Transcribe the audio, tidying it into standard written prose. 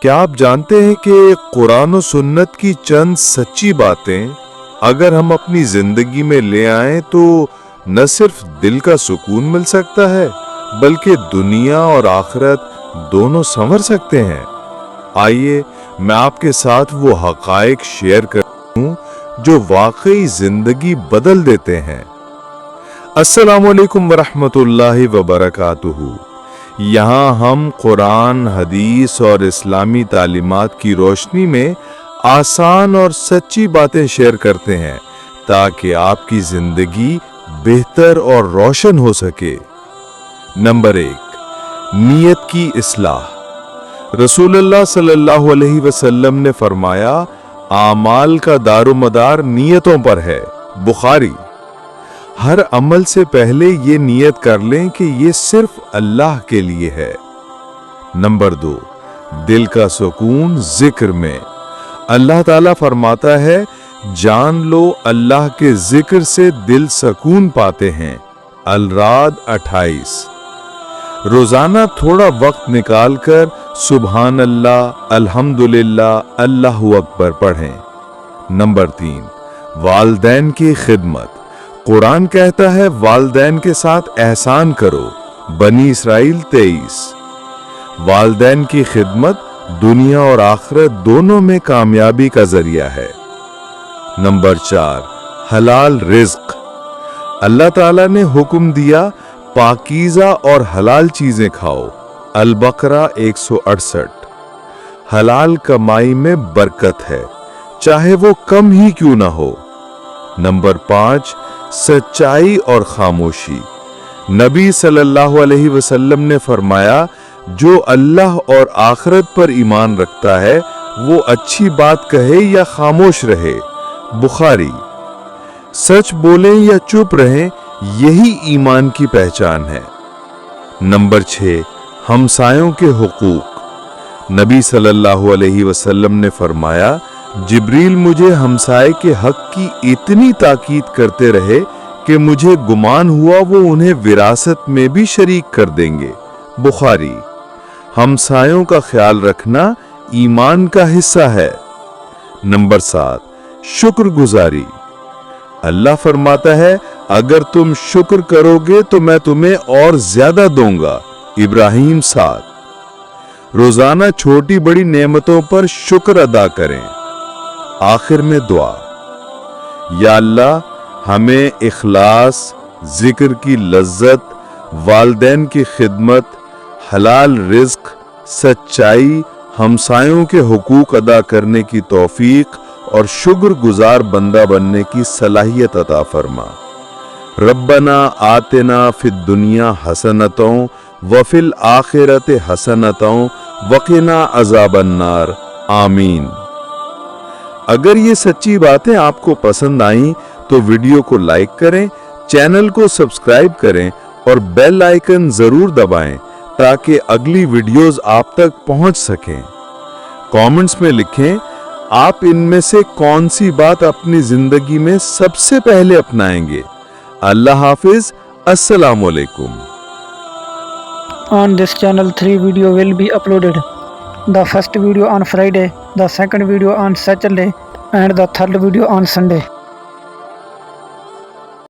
क्या आप जानते हैं कि कुरान और सुन्नत की चंद सच्ची बातें अगर हम अपनी जिंदगी में ले आएं तो न सिर्फ दिल का सुकून मिल सकता है बल्कि दुनिया और आखिरत दोनों संवर सकते हैं। आइए मैं आपके साथ वो हकायक शेयर करूं जो वाकई जिंदगी बदल देते हैं। अस्सलामुअलैकुम वरहमतुल्लाहि वबरकातुहू। यहाँ हम कुरान, हदीस और इस्लामी तालीमात की रोशनी में आसान और सच्ची बातें शेयर करते हैं ताकि आपकी जिंदगी बेहतर और रोशन हो सके। नंबर 1, नीयत की इस्लाह। रसूलुल्लाह सल्लल्लाहु अलैहि वसल्लम ने फरमाया, आमाल का दारोमदार नियतों पर है। बुखारी। हर अमल से पहले ये नियत कर लें कि ये सिर्फ अल्लाह के लिए है। नंबर 2, दिल का सुकून जिक्र में। अल्लाह ताला फरमाता है, जान लो अल्लाह के जिक्र से दिल सुकून पाते हैं। अल-राद 28। रोजाना थोड़ा वक्त निकालकर सुभान अल्लाह, अल्हम्दुलिल्लाह, अल्लाहु अकबर पढ़ें। नंबर 3, वालिदैन की खिदमत। कुरान कहता है, वालिदैन के साथ एहसान करो। बनी इसराइल 23। वालिदैन की खिदमत दुनिया और आखिरत दोनों में कामयाबी का जरिया है। नंबर 4, हलाल रिज्क। अल्लाह ताला ने हुक्म दिया, पाकीज़ा और हलाल चीजें खाओ। अल-बकरा 168। हलाल कमाई में बरकत है, चाहे वो कम ही क्यों ना हो। नंबर 5, सच्चाई और खामोशी। नबी सल्लल्लाहु अलैहि वसल्लम ने फरमाया, जो अल्लाह और आखिरत पर ईमान रखता है वो अच्छी बात कहे या खामोश रहे। बुखारी। सच बोलें या चुप रहें, यही ईमान की पहचान है। नंबर 6, हमसायों के हुकूक। नबी सल्लल्लाहु अलैहि वसल्लम ने फरमाया, जिब्रील मुझे हमसाये के हक की इतनी ताकीद करते रहे कि मुझे गुमान हुआ वो उन्हें विरासत में भी शरीक कर देंगे। बुखारी। हमसायों का ख्याल रखना ईमान का हिस्सा है। नंबर 7, शुक्रगुजारी। अल्लाह फरमाता है, अगर तुम शुक्र करोगे तो मैं तुम्हें और ज्यादा दूंगा। इब्राहिम 7। रोजाना छोटी बड़ी नेमतों पर शुक्र अदा करें। आखिर में दुआ। या अल्लाह, हमें इखलास, जिक्र की लज्जत, वालिदैन की खिदमत, हलाल रिज्क, सच्चाई, हमसायों के हुकूक अदा करने की तौफीक और शुक्रगुजार बंदा बनने की सलाहियत अता फरमा। रब्बना आतिना फिद दुनिया हसनतों व फिल आखिरत हसनतों वक़िना अज़ाबन्नार। आमीन। अगर ये सच्ची बातें आपको पसंद आईं तो वीडियो को लाइक करें, चैनल को सब्सक्राइब करें और बेल आइकन जरूर दबाएं ताकि अगली वीडियोस आप तक पहुंच सकें। कमेंट्स में लिखें, आप इनमें से कौन सी बात अपनी जिंदगी में सबसे पहले अपनाएंगे। अल्लाह हाफिज। अस्सलामु अलैकुम। On this channel, 3 video will be uploaded. The first video on Friday, the second video on Saturday, and the third video on Sunday.